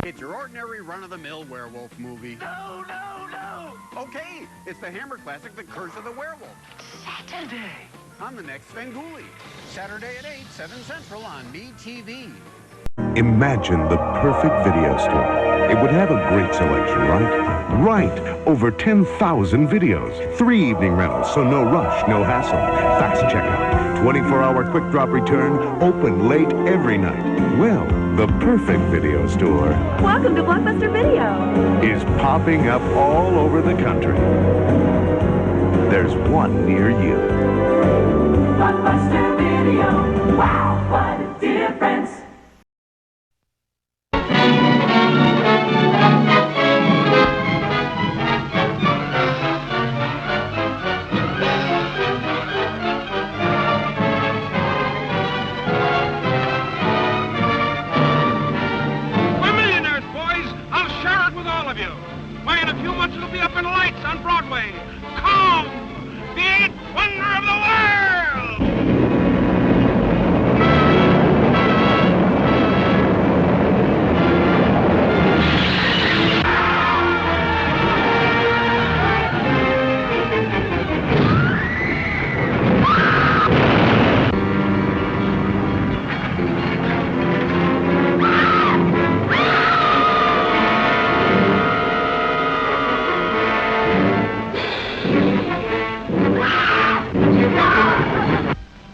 It's your ordinary run-of-the-mill werewolf movie. No, no, no! Okay, it's the Hammer classic, The Curse of the Werewolf. Saturday. On the next Svengoolie. Saturday at 8, 7 Central on MeTV. Imagine the perfect video store. It would have a great selection, right? Right! Over 10,000 videos. 3 evening rentals, so no rush, no hassle. Fast checkout. 24-hour quick drop return. Open late every night. Well, the perfect video store. Welcome to Blockbuster Video. Is popping up all over the country. There's one near you. Blockbuster Video. Wow, what a difference. In a few months, it'll be up in lights on Broadway. Come, the 8th wonder of the world!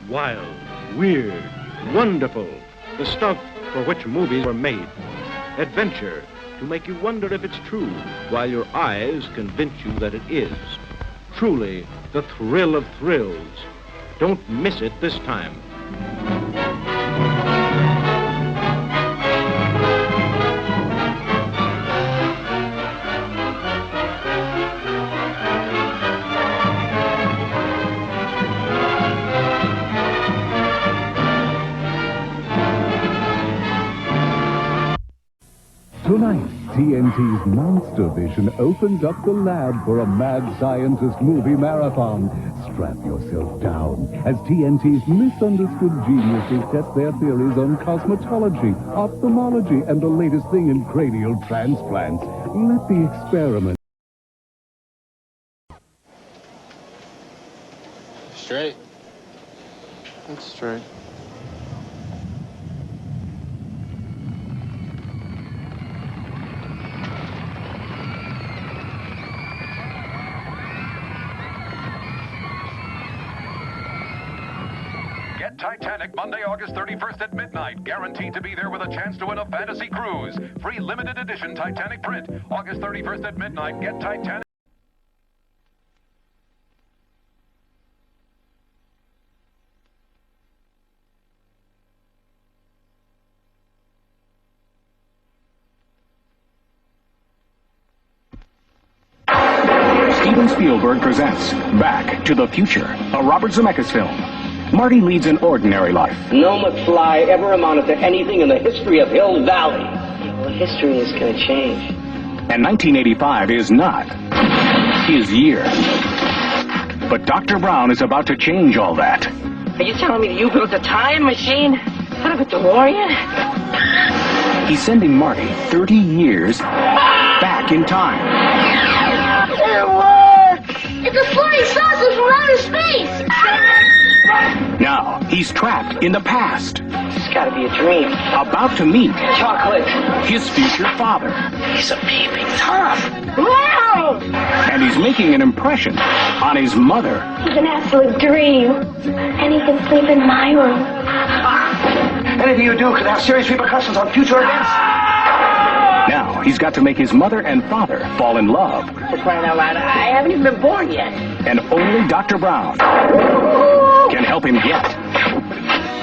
Wild, weird, wonderful, the stuff for which movies were made. Adventure, to make you wonder if it's true, while your eyes convince you that it is. Truly, the thrill of thrills. Don't miss it this time. Tonight, TNT's Monster Vision opens up the lab for a mad scientist movie marathon. Strap yourself down as TNT's misunderstood geniuses test their theories on cosmetology, ophthalmology, and the latest thing in cranial transplants. Let the experiment. Straight. It's straight. Get Titanic Monday, August 31st at midnight. Guaranteed to be there with a chance to win a fantasy cruise. Free limited edition Titanic print. August 31st at midnight. Get Titanic. Steven Spielberg presents Back to the Future, a Robert Zemeckis film. Marty leads an ordinary life. No McFly ever amounted to anything in the history of Hill Valley. Well, history is going to change. And 1985 is not his year. But Dr. Brown is about to change all that. Are you telling me that you built a time machine out of a DeLorean? He's sending Marty 30 years back in time. It worked! It's a flying saucer from outer space! Now, he's trapped in the past. It's gotta be a dream. About to meet chocolate. His future father. He's a peeping Tom. Wow! And he's making an impression on his mother. He's an absolute dream. And he can sleep in my room. Anything you do could have serious repercussions on future events. Now, he's got to make his mother and father fall in love. For crying out loud, I haven't even been born yet. And only Dr. Brown can help him get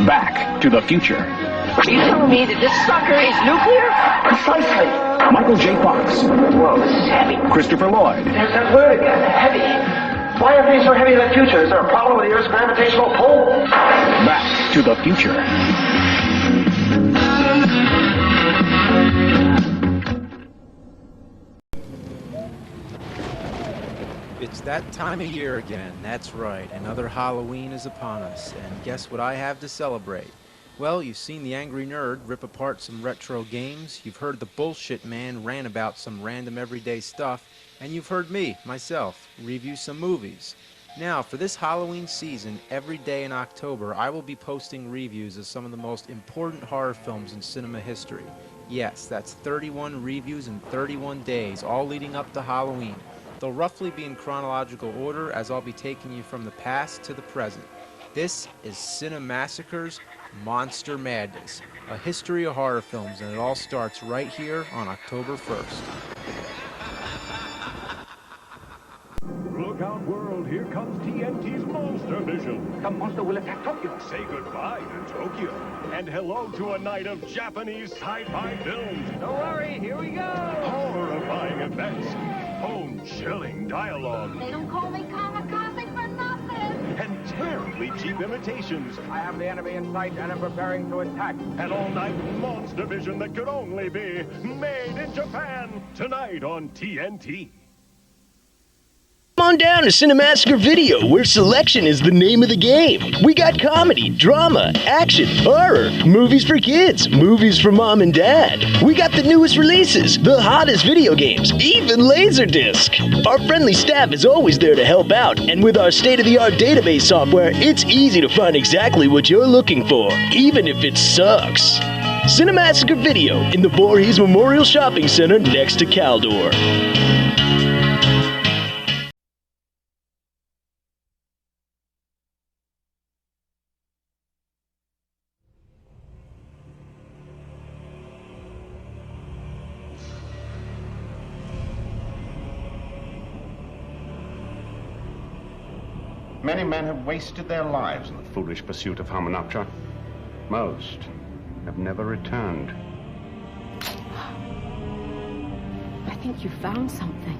back to the future. Are you telling me that this sucker is nuclear? Precisely. Michael J. Fox. Whoa, this is heavy. Christopher Lloyd. There's that word again, heavy. Why are things so heavy in the future? Is there a problem with the Earth's gravitational pull? Back to the future. It's that time of year again, that's right. Another Halloween is upon us, and guess what I have to celebrate? Well, you've seen the Angry Nerd rip apart some retro games, you've heard the Bullshit Man rant about some random everyday stuff, and you've heard me, myself, review some movies. Now, for this Halloween season, every day in October, I will be posting reviews of some of the most important horror films in cinema history. Yes, that's 31 reviews in 31 days, all leading up to Halloween. They'll roughly be in chronological order, as I'll be taking you from the past to the present. This is Cinemassacre's Monster Madness, a history of horror films, and it all starts right here on October 1st. Look out, world, here comes TNT's Monster Vision. The monster will attack Tokyo. Say goodbye to Tokyo. And hello to a night of Japanese sci-fi films. Don't worry, here we go. Horrifying effects. Bone-chilling dialogue. They don't call me kamikaze for nothing. And terribly cheap imitations. I have the enemy in sight and am preparing to attack. An all-night Monster Vision that could only be made in Japan. Tonight on TNT. Come on down to Cinemassacre Video, where selection is the name of the game. We got comedy, drama, action, horror, movies for kids, movies for mom and dad. We got the newest releases, the hottest video games, even Laserdisc. Our friendly staff is always there to help out, and with our state-of-the-art database software, it's easy to find exactly what you're looking for, even if it sucks. Cinemassacre Video in the Voorhees Memorial Shopping Center next to Caldor. Many men have wasted their lives in the foolish pursuit of Hamunaptra. Most have never returned. I think you found something.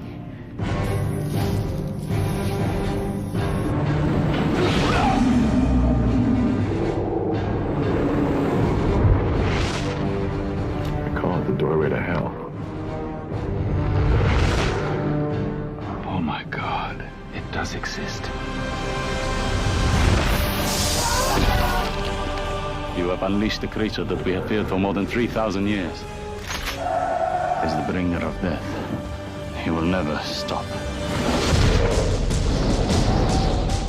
I call it the doorway to hell. Oh my God, it does exist. You have unleashed the creature that we have feared for more than 3,000 years. Is the bringer of death. He will never stop.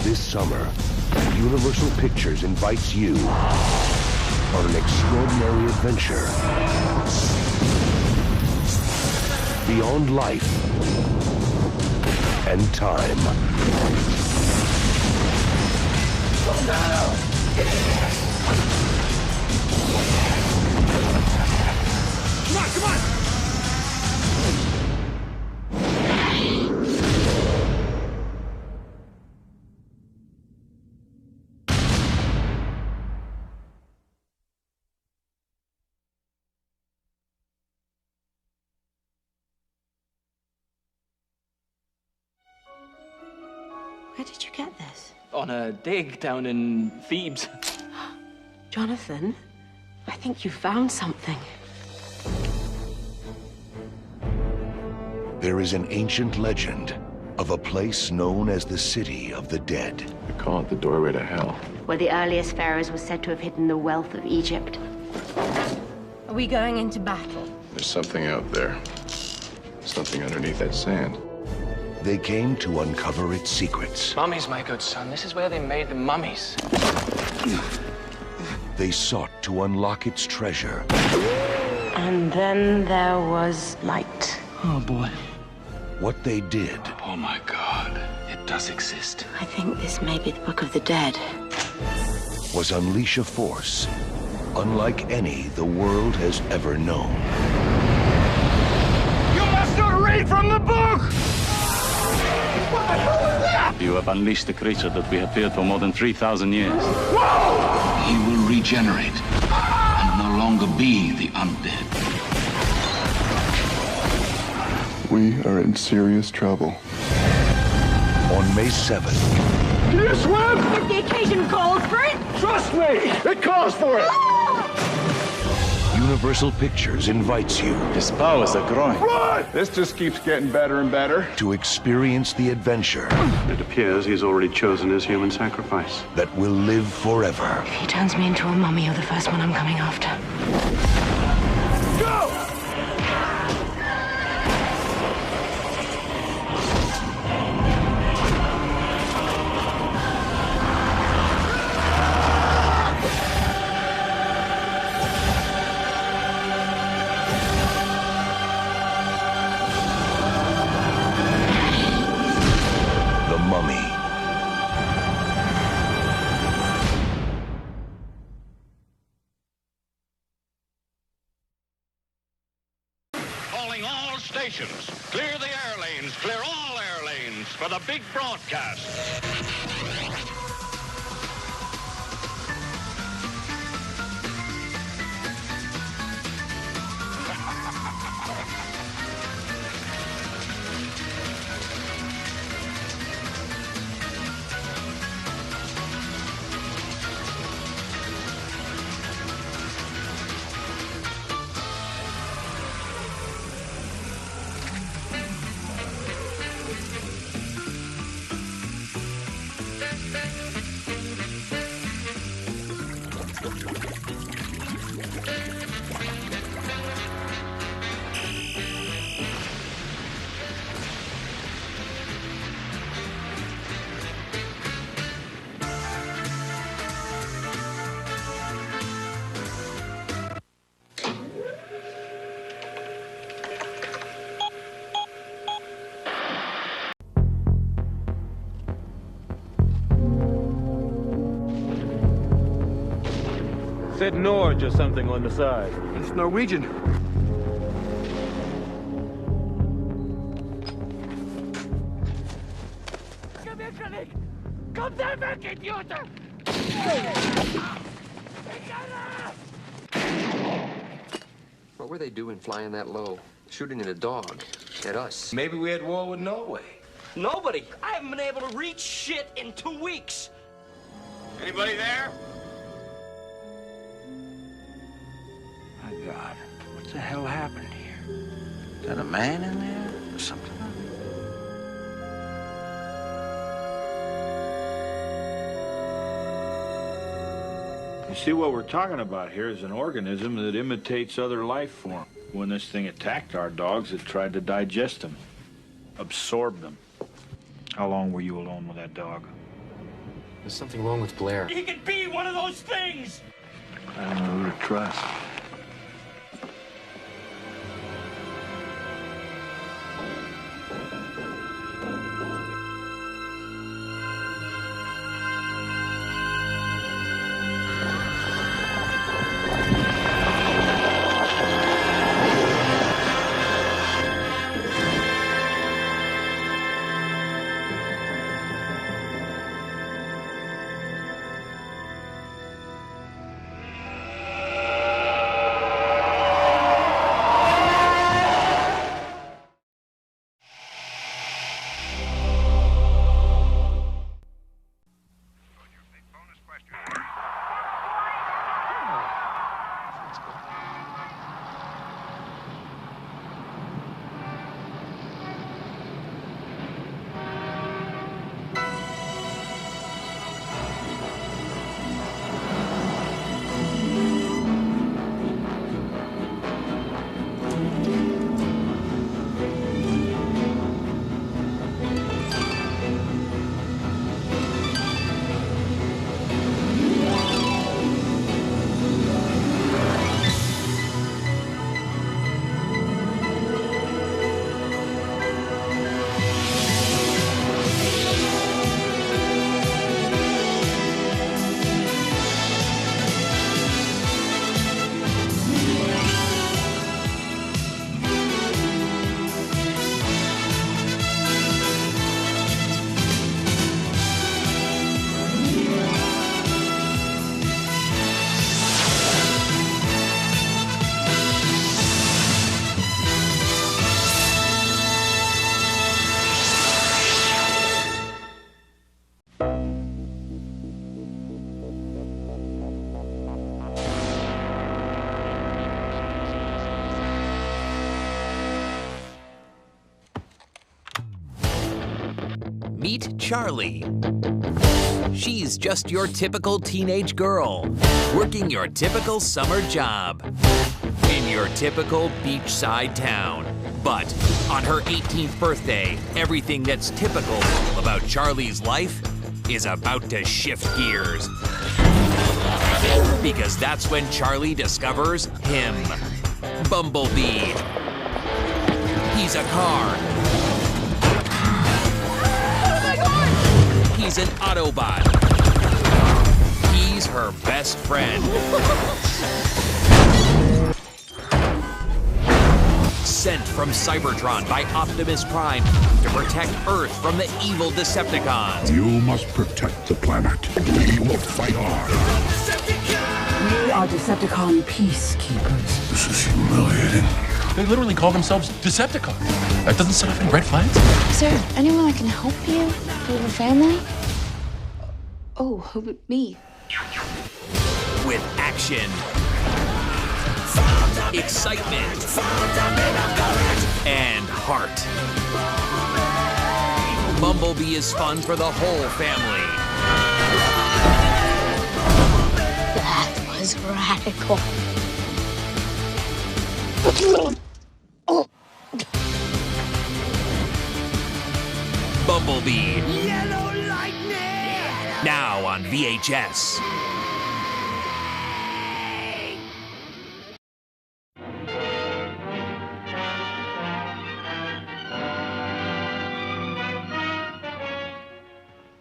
This summer, Universal Pictures invites you on an extraordinary adventure beyond life and time. Oh, no! Come on, come on! Where did you get this? On a dig down in Thebes. Jonathan, I think you found something. There is an ancient legend of a place known as the City of the Dead. I call it the doorway to hell. Where the earliest pharaohs were said to have hidden the wealth of Egypt. Are we going into battle? There's something out there. Something underneath that sand. They came to uncover its secrets. Mummies, my good son. This is where they made the mummies. They sought to unlock its treasure. And then there was light. Oh, boy. What they did. Oh, my God. It does exist. I think this may be the Book of the Dead. Was unleash a force unlike any the world has ever known. You must not read from the book! What the hell is that? You have unleashed the creature that we have feared for more than 3,000 years. Whoa! He will regenerate and no longer be the undead. We are in serious trouble. On May 7th. Can you swim? If the occasion calls for it. Trust me! It calls for it! Universal Pictures invites you. His powers are growing. This just keeps getting better and better. To experience the adventure. It appears he's already chosen his human sacrifice. That will live forever. If he turns me into a mummy, you're the first one I'm coming after. Go! Calling all stations. Clear the air lanes. Clear all air lanes for the big broadcast. Said Norge or something on the side. It's Norwegian. Kom daar weg, idioten! What were they doing flying that low? Shooting at a dog. At us. Maybe we had war with Norway. Nobody. I haven't been able to reach shit in 2 weeks. Anybody there? My God, what the hell happened here? Is that a man in there or something? You see, what we're talking about here is an organism that imitates other life form. When this thing attacked our dogs, it tried to digest them, absorb them. How long were you alone with that dog? There's something wrong with Blair. He could be one of those things! I don't know who to trust. Meet Charlie. She's just your typical teenage girl, working your typical summer job in your typical beachside town. But on her 18th birthday, everything that's typical about Charlie's life is about to shift gears. Because that's when Charlie discovers him, Bumblebee. He's a car. He's an Autobot. He's her best friend. Sent from Cybertron by Optimus Prime to protect Earth from the evil Decepticons. You must protect the planet. We will fight hard. We are Decepticon peacekeepers. This is humiliating. They literally call themselves Decepticons. That doesn't set off any red flags? Is there anyone that can help you? Do you have a family? Oh, who but me? With action, excitement, and heart. Bumblebee is fun for the whole family. That was radical. Bumblebee. Yellow Lightning! Now on VHS.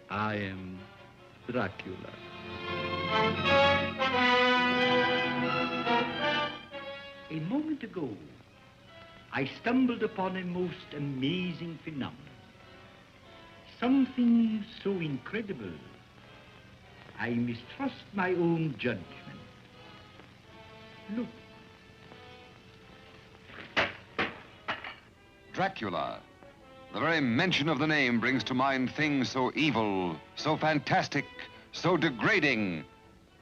I am Dracula. A moment ago, I stumbled upon a most amazing phenomenon. Something so incredible, I mistrust my own judgment. Look. Dracula. The very mention of the name brings to mind things so evil, so fantastic, so degrading.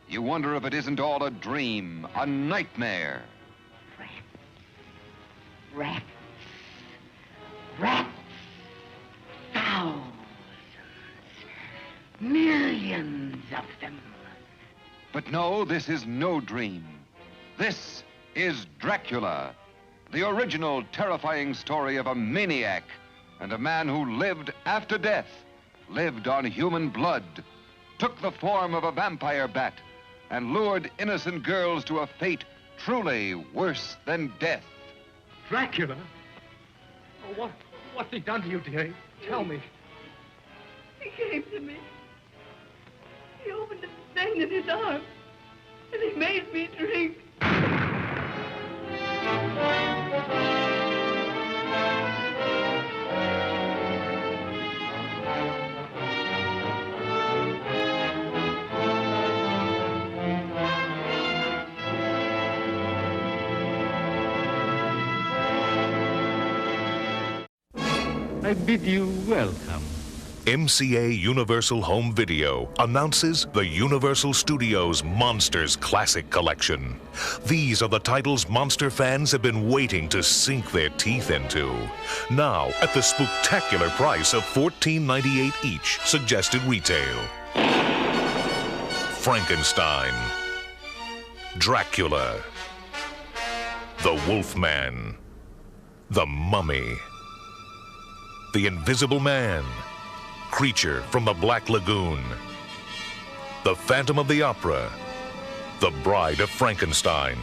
You wonder if it isn't all a dream, a nightmare. Rats. Rats. Thousands. Millions of them. But no, this is no dream. This is Dracula, the original terrifying story of a maniac and a man who lived after death, lived on human blood, took the form of a vampire bat, and lured innocent girls to a fate truly worse than death. Dracula? Oh, what's he done to you, dearie? Tell me. He came to me. He opened a thing in his arm, and he made me drink. I bid you welcome. MCA Universal Home Video announces the Universal Studios Monsters Classic Collection. These are the titles monster fans have been waiting to sink their teeth into. Now, at the spectacular price of $14.98 each, suggested retail. Frankenstein, Dracula, the Wolfman, the Mummy, the Invisible Man, Creature from the Black Lagoon, The Phantom of the Opera, The Bride of Frankenstein,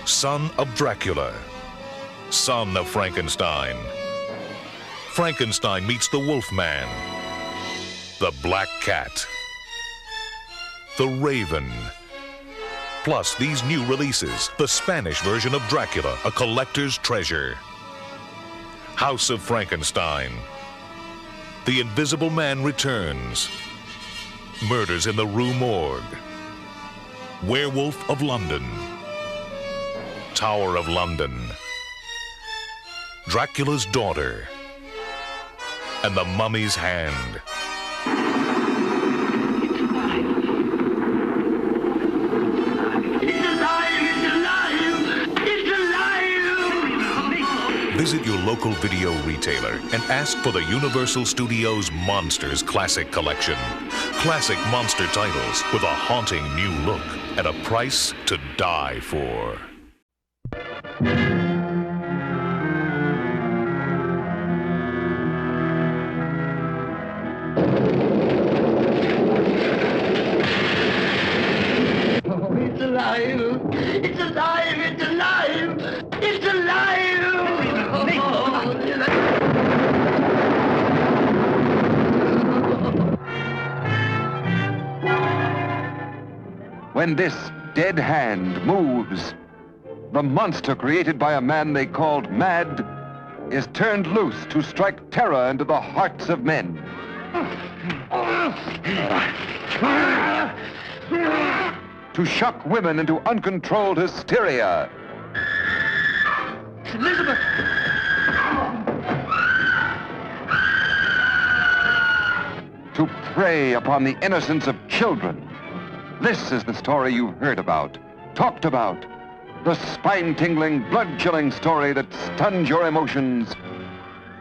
Son of Dracula, Son of Frankenstein, Frankenstein meets the Wolfman, The Black Cat, The Raven, plus these new releases, the Spanish version of Dracula, a collector's treasure, House of Frankenstein, The Invisible Man Returns, Murders in the Rue Morgue, Werewolf of London, Tower of London, Dracula's Daughter, and The Mummy's Hand. Visit your local video retailer and ask for the Universal Studios Monsters Classic Collection. Classic monster titles with a haunting new look at a price to die for. It's alive! It's alive! It's alive! It's alive! When this dead hand moves, the monster created by a man they called Mad is turned loose to strike terror into the hearts of men. To shock women into uncontrolled hysteria. Elizabeth! To prey upon the innocence of children. This is the story you've heard about, talked about. The spine-tingling, blood-chilling story that stuns your emotions.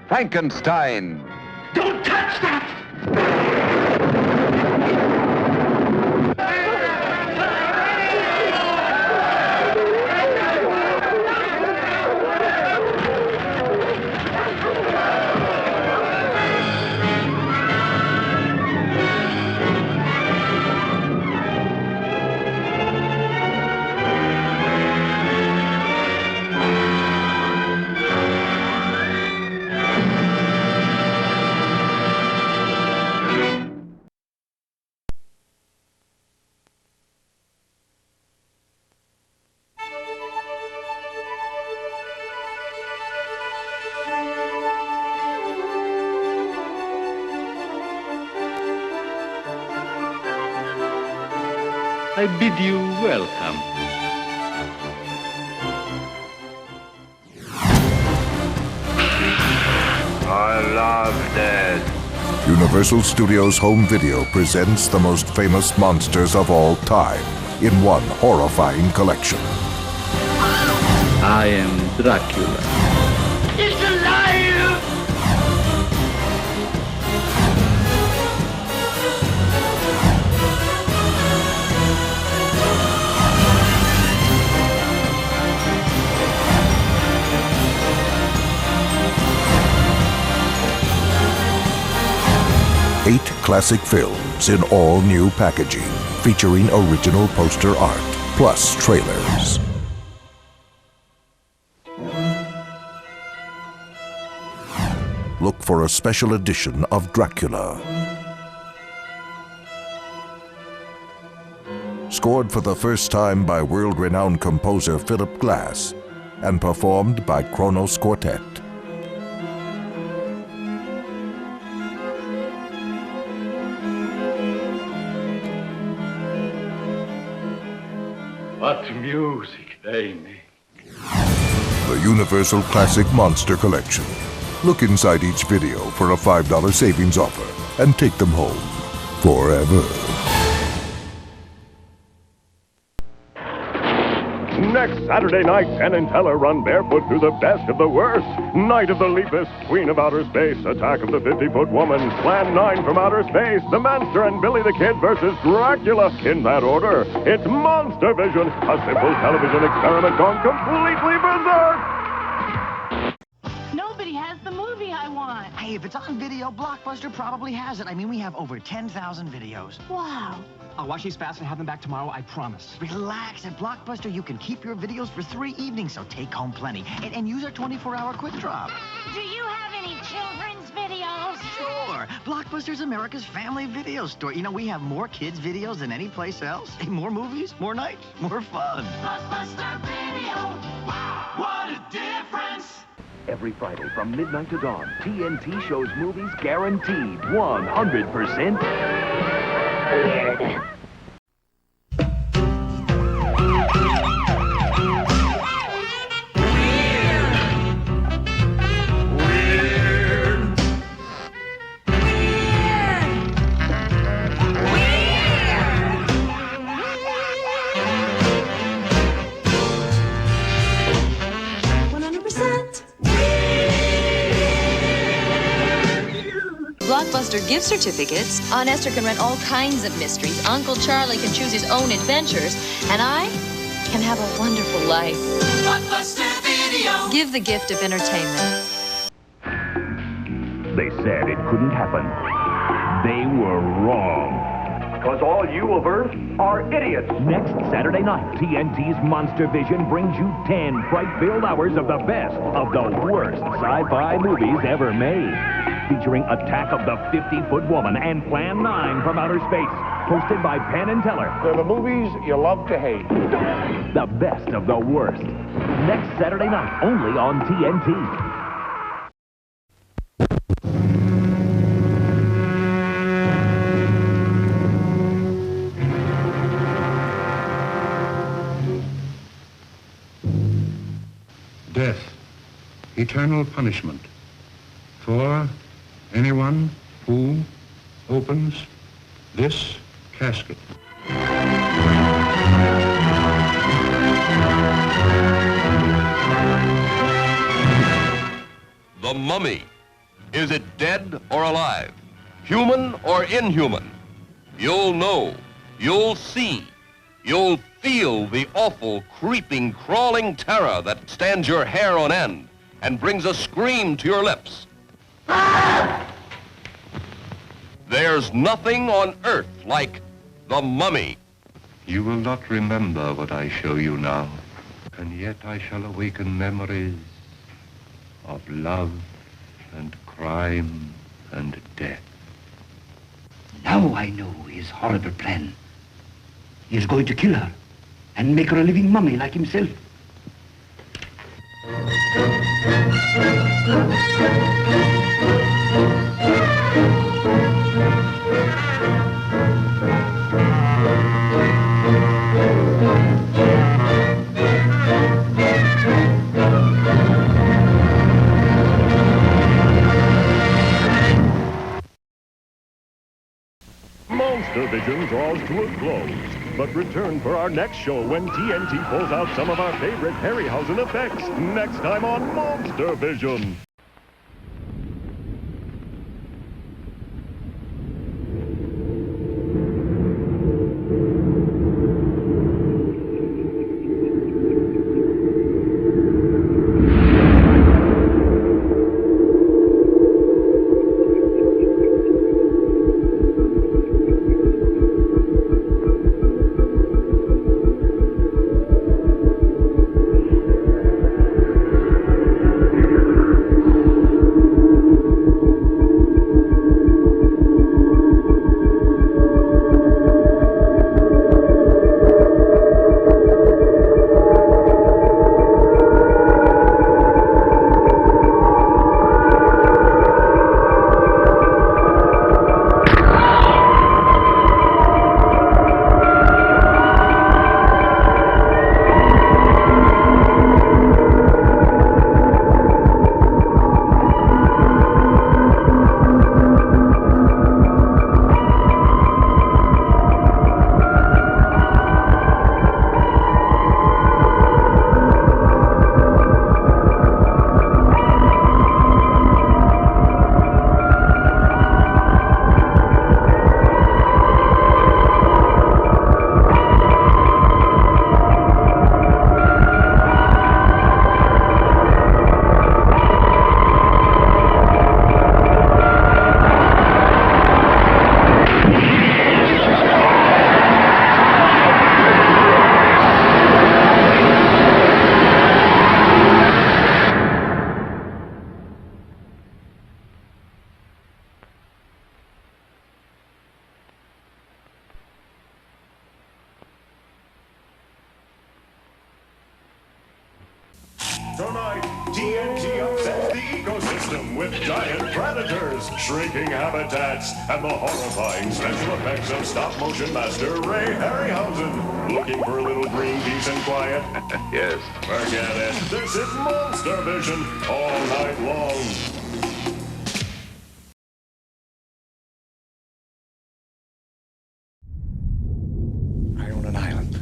Frankenstein. Don't touch that! I bid you welcome. I love dead. Universal Studios Home Video presents the most famous monsters of all time in one horrifying collection. I am Dracula. It's alive! 8 classic films in all new packaging, featuring original poster art, plus trailers. Look for a special edition of Dracula. Scored for the first time by world-renowned composer Philip Glass and performed by Kronos Quartet. What music they make. The Universal Classic Monster Collection. Look inside each video for a $5 savings offer and take them home forever. Next Saturday night, Penn and Teller run barefoot through the best of the worst. Night of the Leapest, Queen of Outer Space, Attack of the 50-Foot Woman, Plan 9 from Outer Space, The Monster and Billy the Kid versus Dracula. In that order, it's Monster Vision, a simple television experiment gone completely berserk. Nobody has the movie I want. Hey, if it's on video, Blockbuster probably has it. I mean, we have over 10,000 videos. Wow. I'll watch these fast and have them back tomorrow, I promise. Relax. At Blockbuster, you can keep your videos for 3 evenings, so take home plenty. And use our 24-hour quick drop. Do you have any children's videos? Sure. Blockbuster's America's family video store. You know, we have more kids' videos than any place else. Hey, more movies, more nights, more fun. Blockbuster Video. Wow, what a difference. Every Friday from midnight to dawn, TNT shows movies guaranteed 100% weird. Weird. Esther gift certificates. Aunt Esther can rent all kinds of mysteries. Uncle Charlie can choose his own adventures. And I can have a wonderful life. Blockbuster Video. Give the gift of entertainment. They said it couldn't happen. They were wrong. Because all you of Earth are idiots. Next Saturday night, TNT's Monster Vision brings you 10 fright-filled hours of the best of the worst sci-fi movies ever made. Featuring Attack of the 50-Foot Woman and Plan 9 from Outer Space. Hosted by Penn and Teller. They're the movies you love to hate. The best of the worst. Next Saturday night, only on TNT. Death, eternal punishment for anyone who opens this casket. The Mummy. Is it dead or alive? Human or inhuman? You'll know. You'll see. You'll feel the awful, creeping, crawling terror that stands your hair on end and brings a scream to your lips. There's nothing on earth like The Mummy. You will not remember what I show you now, and yet I shall awaken memories of love and crime and death. Now I know his horrible plan. He is going to kill her and make her a living mummy like himself. Monster Vision draws to a close. But return for our next show when TNT pulls out some of our favorite Harryhausen effects. Next time on Monster Vision. Tonight, TNT upsets the ecosystem with giant predators, shrinking habitats, and the horrifying special effects of stop-motion master Ray Harryhausen. Looking for a little green peace and quiet? Yes. Forget it. This is Monster Vision all night long. I own an island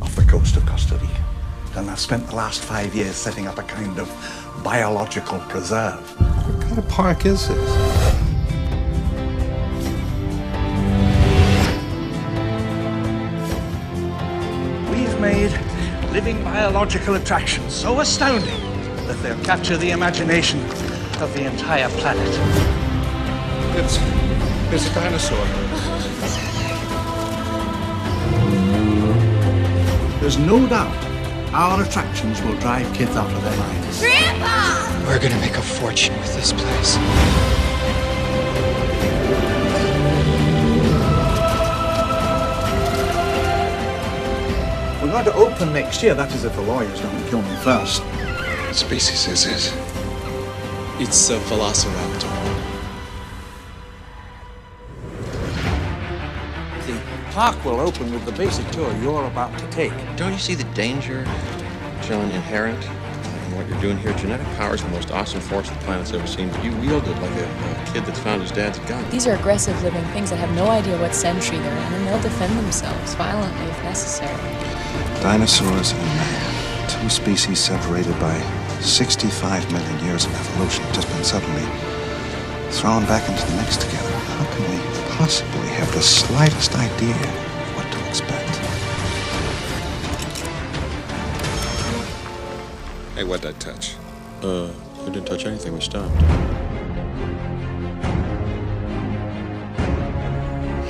off the coast of Costa Rica. And I've spent the last 5 years setting up a kind of biological preserve. What kind of park is this? self-made, living biological attractions so astounding that they'll capture the imagination of the entire planet. It's a dinosaur. There's no doubt our attractions will drive kids out of their minds. Grandpa! We're gonna make a fortune with this place. We're going to open next year. That is if the lawyers don't kill me first. What species is this? It's a velociraptor. The park will open with the basic tour you're about to take. Don't you see the danger, John, inherent in what you're doing here? Genetic power is the most awesome force the planet's ever seen. You wield it like a kid that's found his dad's gun. These are aggressive living things that have no idea what century they're in, and they'll defend themselves violently if necessary. Dinosaurs and man, two species separated by 65 million years of evolution, just been suddenly thrown back into the mix together. How can we possibly have the slightest idea of what to expect? Hey, what'd I touch? I didn't touch anything. We stopped.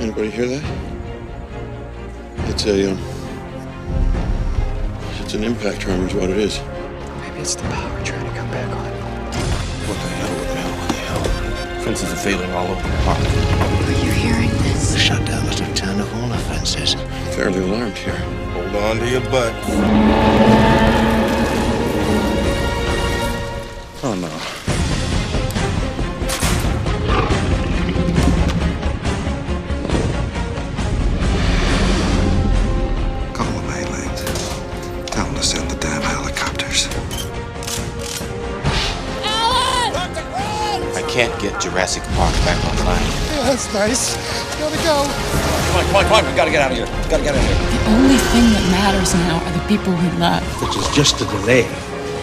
Anybody hear that? It's an impact tremor is what it is. Maybe it's the power trying to come back on. What the hell? Fences are failing all over the park. Are you hearing this? The shutdown must have turned off all the fences. Fairly alarmed here. Hold on to your butt. Oh, no. Call the mainland. Tell them to send the damn helicopters. I can't get Jurassic Park back online. Yeah, that's nice. Gotta go. Come on. We gotta get out of here. The only thing that matters now are the people we love. Which is just a delay.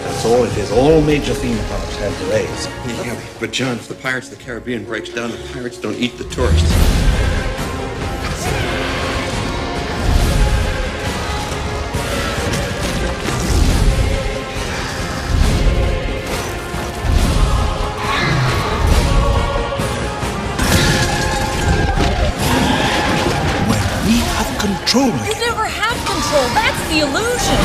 That's all it is. All major theme parks have delays. Yeah, but John, if the Pirates of the Caribbean breaks down, the pirates don't eat the tourists. When we have control again. You never have control. That's the illusion.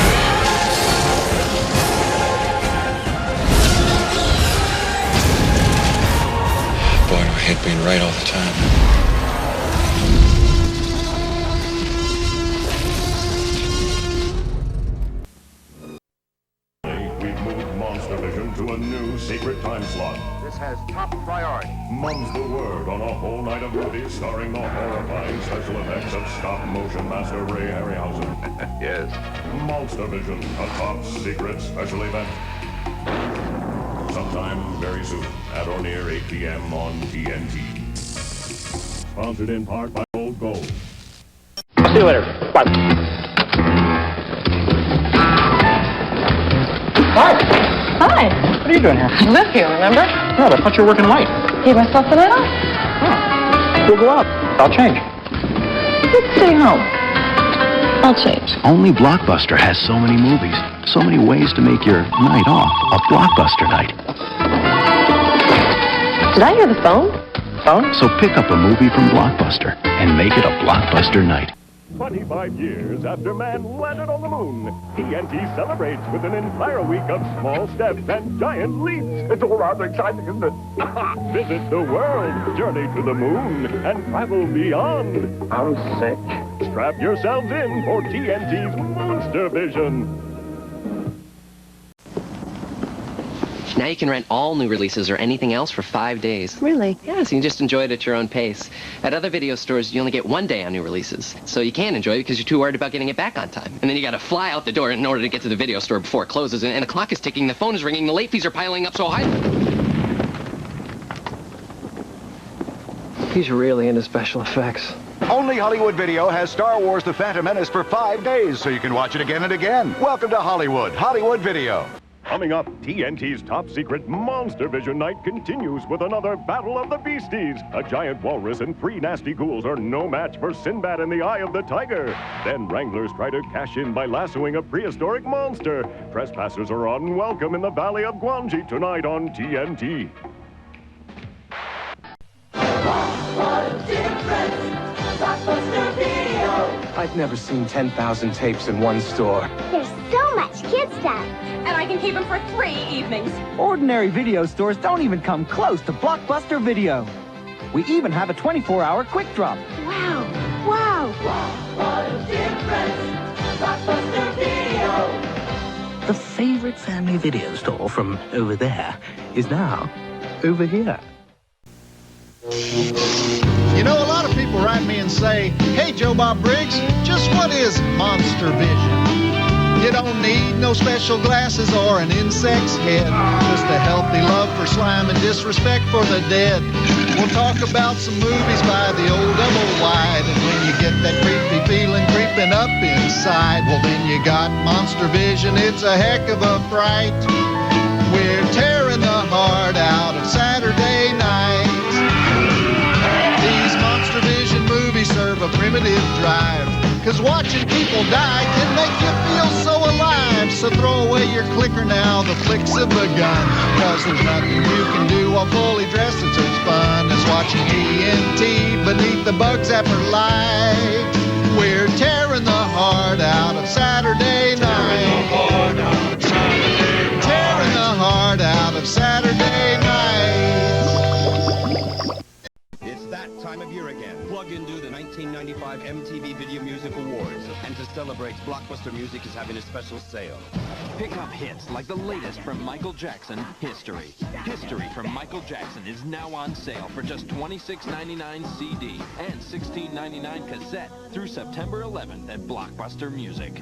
Boy, do I hate being right all the time. We've moved Monster Vision to a new secret time slot. This has top priority. Mum's the word on a whole night of movies starring the horrifying special effects of stop-motion master Ray Harryhausen. Yes. Monster Vision, a top secret special event. Sometime very soon, at or near 8 p.m. on TNT. Sponsored in part by Old Gold. See you later. Bye. Hi. Hi. What are you doing here? I live here, remember? No, I thought you were working late. Gave myself the night off. Oh. We'll go out. I'll change. Let's stay home. I'll change. Only Blockbuster has so many movies, so many ways to make your night off a Blockbuster night. Did I hear the phone? Phone? So pick up a movie from Blockbuster and make it a Blockbuster night. 25 years after man landed on the moon, TNT celebrates with an entire week of small steps and giant leaps. It's all rather exciting, isn't it? Visit the world, journey to the moon, and travel beyond. I'm sick. Strap yourselves in for TNT's Monster Vision. Now you can rent all new releases or anything else for 5 days. Really? Yeah, so you can just enjoy it at your own pace. At other video stores, you only get 1 day on new releases. So you can't enjoy it because you're too worried about getting it back on time. And then you gotta fly out the door in order to get to the video store before it closes. And the clock is ticking, the phone is ringing, the late fees are piling up so high. He's really into special effects. Only Hollywood Video has Star Wars The Phantom Menace for 5 days, so you can watch it again and again. Welcome to Hollywood Video. Coming up, TNT's top secret Monster Vision night continues with another Battle of the Beasties. A giant walrus and 3 nasty ghouls are no match for Sinbad and the Eye of the Tiger. Then wranglers try to cash in by lassoing a prehistoric monster. Trespassers are unwelcome in the Valley of Guanji tonight on TNT. I've never seen 10,000 tapes in one store. There's so much kid stuff. And I can keep them for 3 evenings. Ordinary video stores don't even come close to Blockbuster Video. We even have a 24-hour quick drop. Wow. Wow. What a difference. Blockbuster Video. The favorite family video store from over there is now over here. You know, a lot of people write me and say, hey, Joe Bob Briggs, just what is Monster Vision? You don't need no special glasses or an insect's head, just a healthy love for slime and disrespect for the dead. We'll talk about some movies by the old double wide, and when you get that creepy feeling creeping up inside, well, then you got Monster Vision. It's a heck of a fright. We're tearing the heart out of Saturday night. These Monster Vision movies serve a primitive drive, 'cause watching people die can make you feel so alive. So throw away your clicker now, the flicks have begun, 'cause there's nothing you can do while fully dressed that's as fun as watching TNT beneath the bug zapper light. We're tearing the heart out of Saturday night. Tearing the heart out of Saturday night. It's that time of year again. Plug into the 1995 MTV Video Music Awards. And to celebrate, Blockbuster Music is having a special sale. Pick up hits like the latest from Michael Jackson, History. History from Michael Jackson is now on sale for just $26.99 CD and $16.99 cassette through September 11th at Blockbuster Music.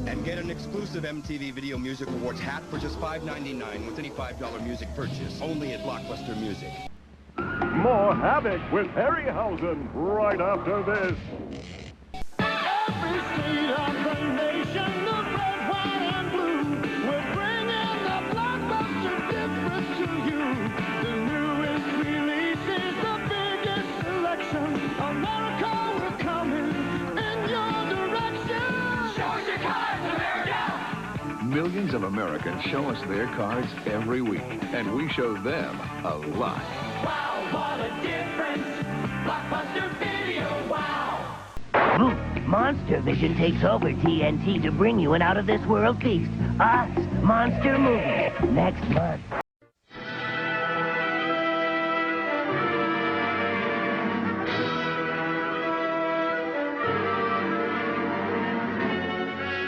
And get an exclusive MTV Video Music Awards hat for just $5.99 with any $5 music purchase. Only at Blockbuster Music. More Havoc with Harryhausen right after this. Every state of the nation, the red, white, and blue. We're bringing the Blockbuster difference to you. The newest releases, the biggest selection. America, we're coming in your direction. Show us your cards, America! Millions of Americans show us their cards every week, and we show them a lot. Wow, what a difference! Blockbuster Video, wow! Monster Vision takes over TNT to bring you an out-of-this-world feast. Us, Monster Movie, next month.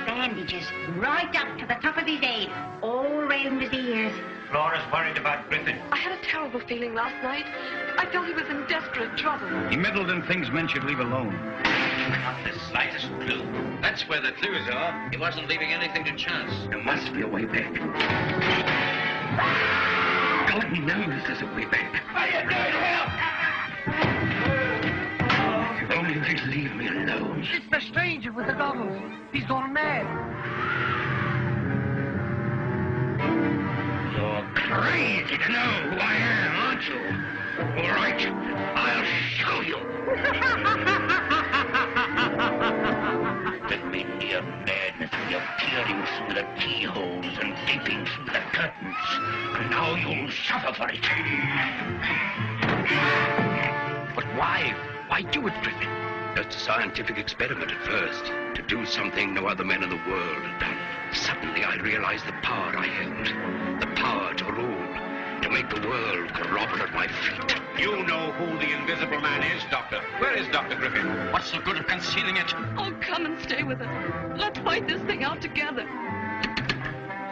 Bandages right up to the top of his head, all round his ears. Flora's worried about Griffin. I had a terrible feeling last night. I felt he was in desperate trouble. He meddled in things men should leave alone. Not the slightest clue. That's where the clues are. He wasn't leaving anything to chance. There must be a way back. God knows there's a way back. Are you going to help? If only they'd leave me alone. It's the stranger with the goggles. He's gone mad. You're crazy to know who I am, aren't you? All right, I'll show you. Let me near madness when you're peering through the keyholes and gaping through the curtains. And now you'll suffer for it. But why? Why do it, Griffin? Just a scientific experiment at first, to do something no other man in the world had done. Suddenly I realized the power I held, the power to rule, to make the world grovel at my feet. You know who the Invisible Man is, Doctor. Where is Dr. Griffin? What's the good of concealing it? Oh, come and stay with us. Let's fight this thing out together.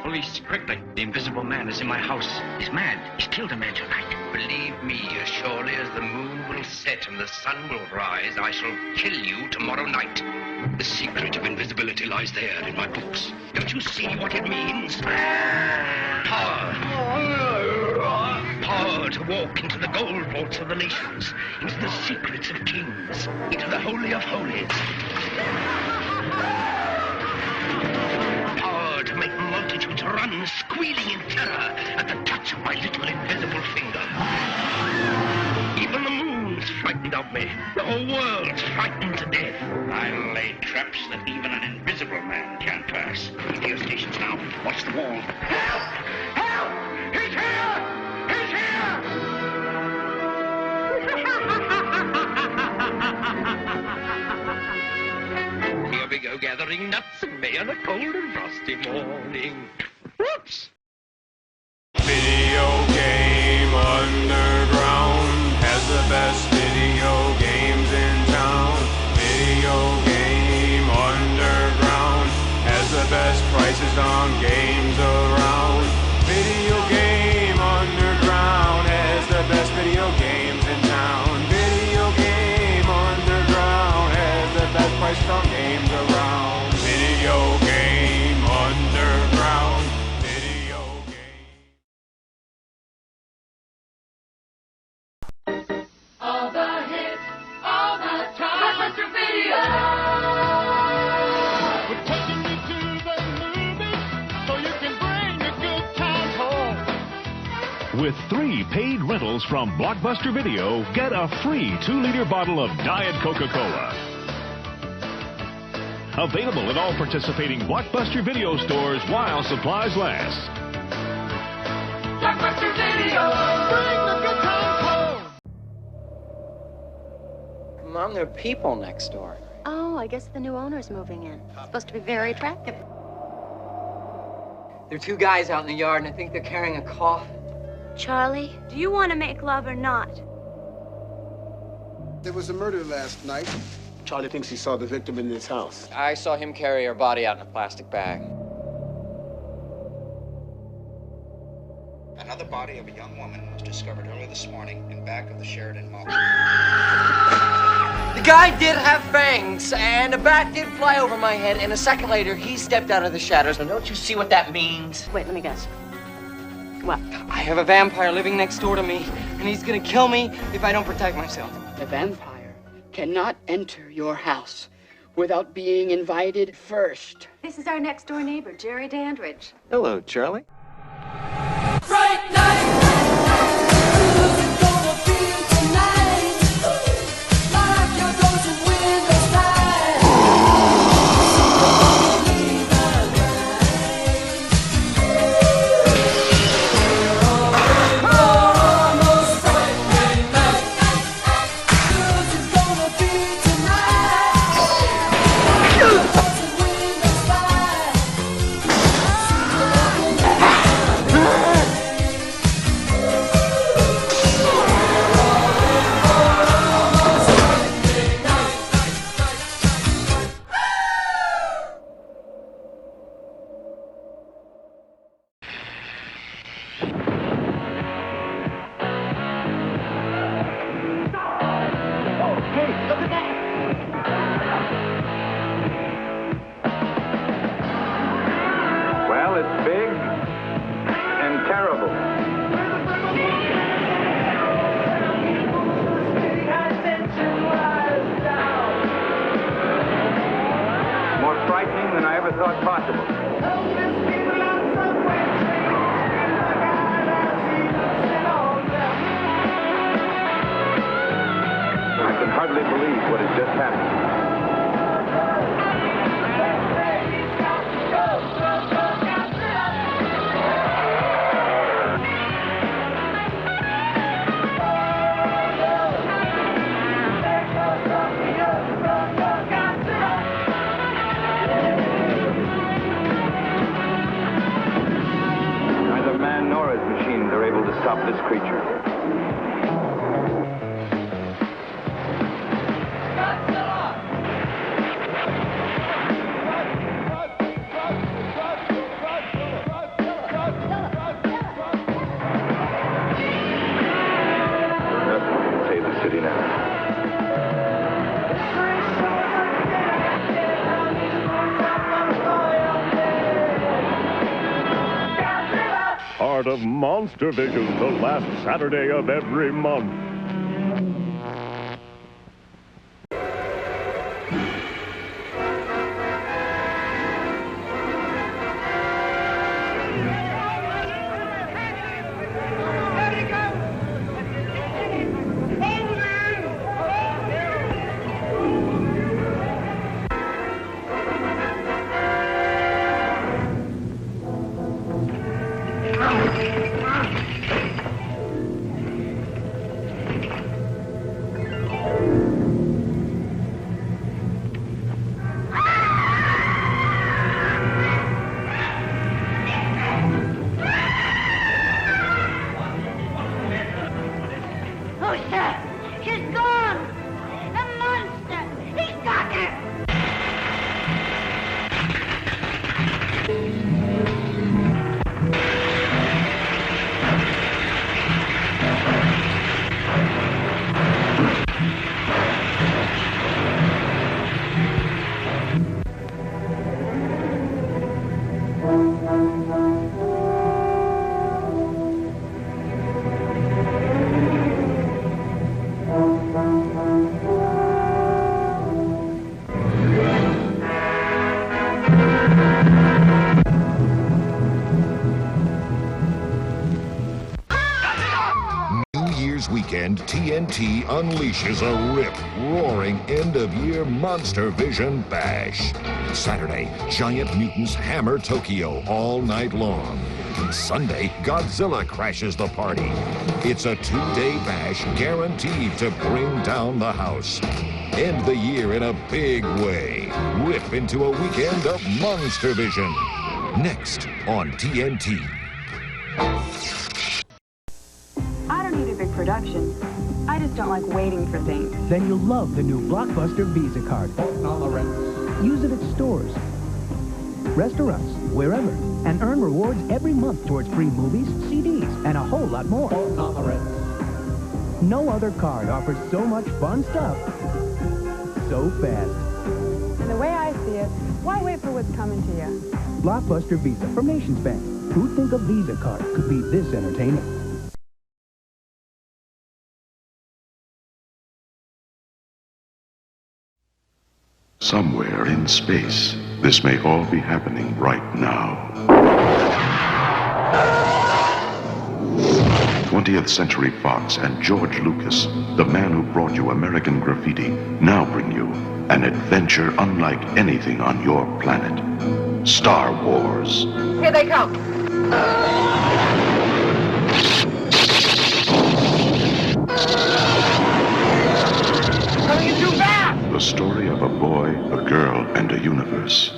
Police, quickly. The Invisible Man is in my house. He's mad. He's killed a man tonight. Believe me, as surely as the moon will set and the sun will rise, I shall kill you tomorrow night. The secret of invisibility lies there in my books. Don't you see what it means? Power. Power to walk into the gold vaults of the nations, into the secrets of kings, into the Holy of Holies. Power to make to run, squealing in terror at the touch of my little invisible finger. Even the moon's frightened of me. The whole world's frightened to death. I'll lay traps that even an invisible man can't pass. Radio stations now. Watch the wall. Help! Help! He's here! He's here! Here we go, gathering nuts and may on a cold and frosty morning. Whoops! Video Game Underground has the best video games in town. Video Game Underground has the best prices on games around. Video Game Underground has the best video games in town. Video Game Underground has the best prices on games around. Video Game Underground. All the hits, all the time. Blockbuster Video! We're taking you to the movies so you can bring a good time home. With 3 paid rentals from Blockbuster Video, get a free 2-liter bottle of Diet Coca-Cola. Available at all participating Blockbuster Video stores while supplies last. Blockbuster Video! Bring the good times home. Mom, there are people next door. Oh, I guess the new owner's moving in. It's supposed to be very attractive. There are 2 guys out in the yard, and I think they're carrying a coffin. Charlie, do you want to make love or not? There was a murder last night. Charlie thinks he saw the victim in this house. I saw him carry her body out in a plastic bag. Another body of a young woman was discovered early this morning in back of the Sheridan Mall. The guy did have fangs, and a bat did fly over my head, and a second later, he stepped out of the shadows. Now, don't you see what that means? Wait, let me guess. What? I have a vampire living next door to me, and he's gonna kill me if I don't protect myself. The vampire cannot enter your house without being invited first. This is our next door neighbor, Jerry Dandridge. Hello, Charlie. Fright night! Who's it gonna be tonight? Like you're going to win this night. Almost Friday night. Who's it gonna be tonight? You're going to win this fight. Well, it's big and terrible. More frightening than I ever thought possible. I can hardly believe what has just happened. Neither man nor his machines are able to stop this creature. Nothing can save the city now. Part of Monster Vision, the last Saturday of every month. weekend, TNT unleashes a rip-roaring end-of-year Monster Vision bash. Saturday, giant mutants hammer Tokyo all night long. Sunday, Godzilla crashes the party. It's a 2-day bash guaranteed to bring down the house. End the year in a big way. Rip into a weekend of Monster Vision. Next on TNT. I don't need a big production. I just don't like waiting for things. Then you'll love the new Blockbuster Visa card. Use it at stores, restaurants, wherever, and earn rewards every month towards free movies, CDs, and a whole lot more. No other card offers so much fun stuff so fast. The way I see it, why wait for what's coming to you? Blockbuster Visa from Nations Bank. Who'd think a Visa card could be this entertaining? Somewhere in space, this may all be happening right now. 20th Century Fox and George Lucas, the man who brought you American Graffiti, now bring you an adventure unlike anything on your planet. Star Wars. Here they come. Coming in too fast! The story of a boy, a girl, and a universe.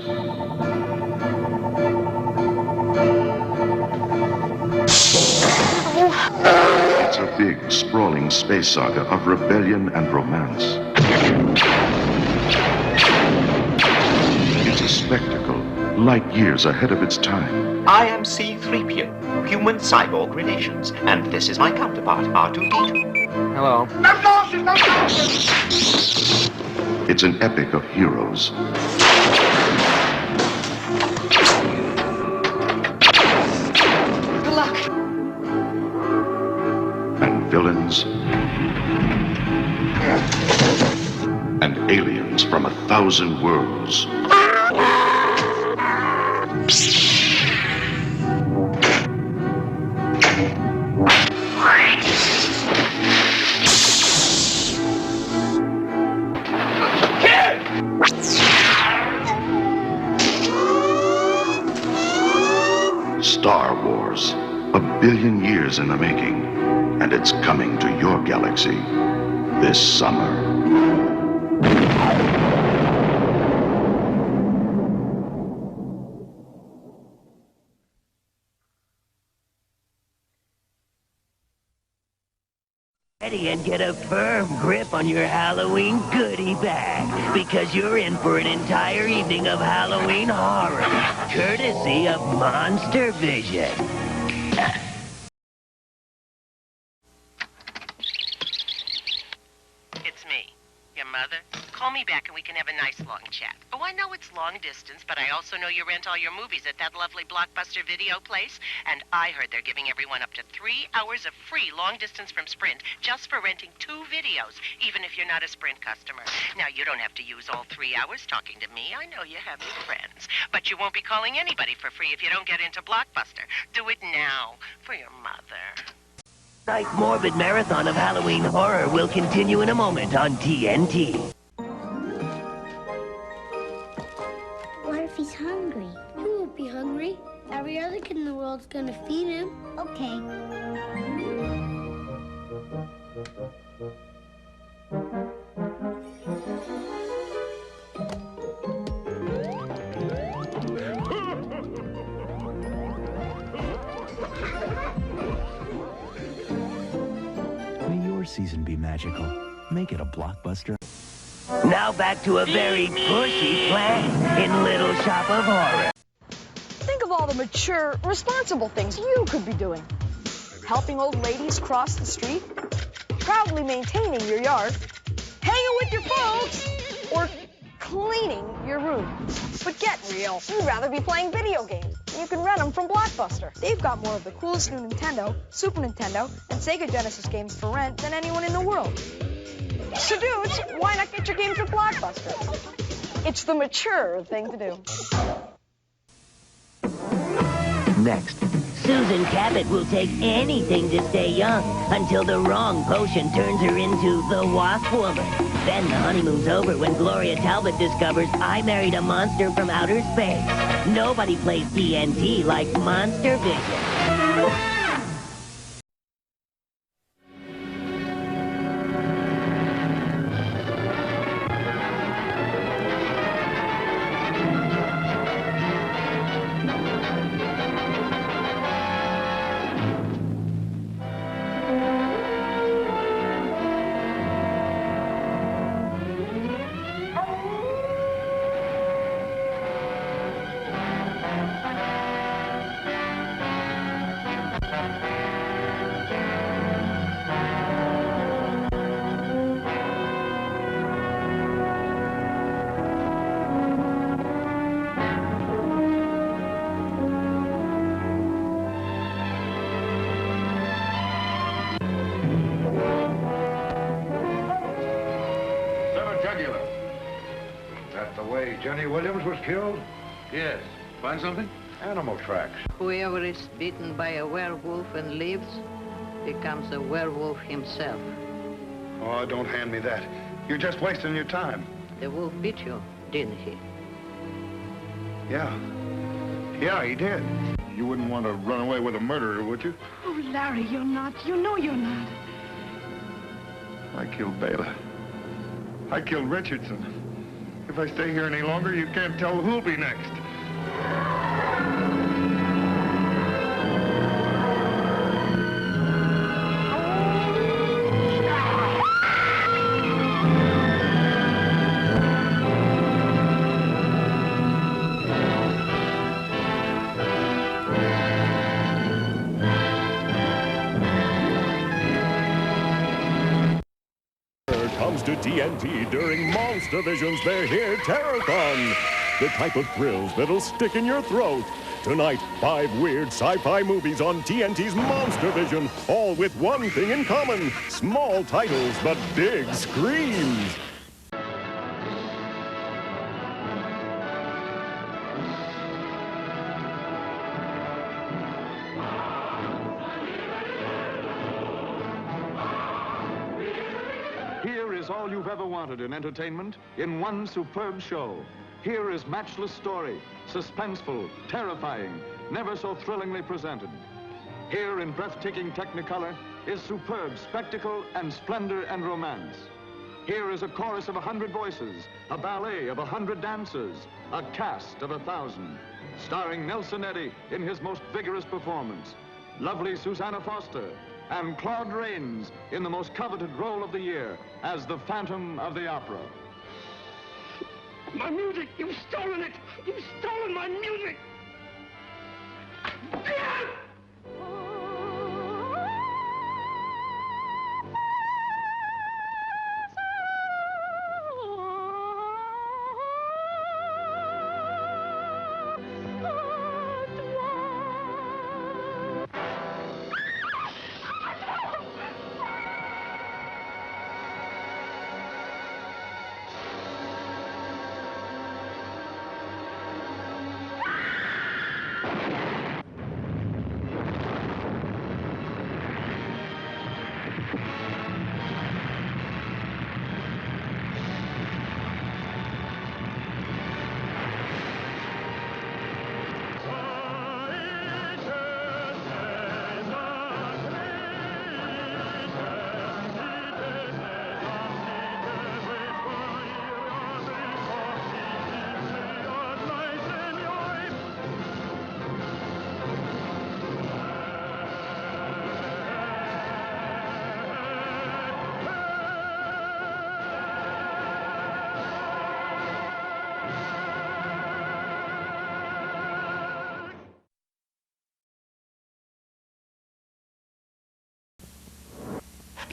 It's a big, sprawling space saga of rebellion and romance. It's a spectacle, light years ahead of its time. I am C-3PO, human cyborg relations, and this is my counterpart, R2-D2. Hello. It's an epic of heroes. Good luck. And villains. And aliens from 1,000 worlds. Star Wars, 1 billion years in the making, and it's coming to your galaxy this summer. Ready and get a firm grip on your Halloween goodie bag, because you're in for an entire evening of Halloween horror, courtesy of Monster Vision. It's me, your mother. Call me back and we can have a nice long chat. Oh, I know it's long distance, but I also know you rent all your movies at that lovely Blockbuster video place. And I heard they're giving everyone up to 3 hours of free long distance from Sprint just for renting 2 videos, even if you're not a Sprint customer. Now, you don't have to use all 3 hours talking to me. I know you have your friends. But you won't be calling anybody for free if you don't get into Blockbuster. Do it now for your mother. Tonight's morbid marathon of Halloween horror will continue in a moment on TNT. What if he's hungry? He won't be hungry. Every other kid in the world's gonna feed him. Okay. May your season be magical. Make it a Blockbuster. Now back to a very pushy plan in Little Shop of Horror. Think of all the mature, responsible things you could be doing. Helping old ladies cross the street, proudly maintaining your yard, hanging with your folks, or cleaning your room. But get real, you'd rather be playing video games. You can rent them from Blockbuster. They've got more of the coolest new Nintendo, Super Nintendo, and Sega Genesis games for rent than anyone in the world. So dudes, why not get your games at Blockbuster? It's the mature thing to do. Next, Susan Cabot will take anything to stay young until the wrong potion turns her into the Wasp Woman. Then the honeymoon's over when Gloria Talbot discovers I married a monster from outer space. Nobody plays TNT like Monster Vision. Jenny Williams was killed? Yes. Find something? Animal tracks. Whoever is bitten by a werewolf and lives becomes a werewolf himself. Oh, don't hand me that. You're just wasting your time. The wolf bit you, didn't he? Yeah. Yeah, he did. You wouldn't want to run away with a murderer, would you? Oh, Larry, you're not. You know you're not. I killed Bela. I killed Richardson. If I stay here any longer, you can't tell who'll be next. Comes to TNT during Monster Vision's They're Here Terror-thon. The type of thrills that'll stick in your throat. Tonight, 5 weird sci-fi movies on TNT's Monster Vision, all with one thing in common. Small titles, but big screams. Here is all you've ever wanted in entertainment in one superb show. Here is matchless story, suspenseful, terrifying, never so thrillingly presented. Here in breathtaking Technicolor is superb spectacle and splendor and romance. Here is a chorus of 100 voices, a ballet of 100 dancers, a cast of 1,000, starring Nelson Eddy in his most vigorous performance, lovely Susanna Foster, and Claude Rains in the most coveted role of the year as the Phantom of the Opera. My music! You've stolen it! You've stolen my music!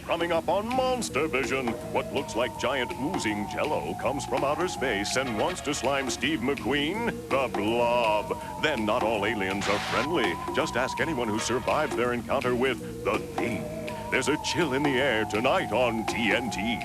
Coming up on Monster Vision, what looks like giant oozing jello comes from outer space and wants to slime Steve McQueen, the Blob. Then not all aliens are friendly. Just ask anyone who survives their encounter with the Thing. There's a chill in the air tonight on TNT.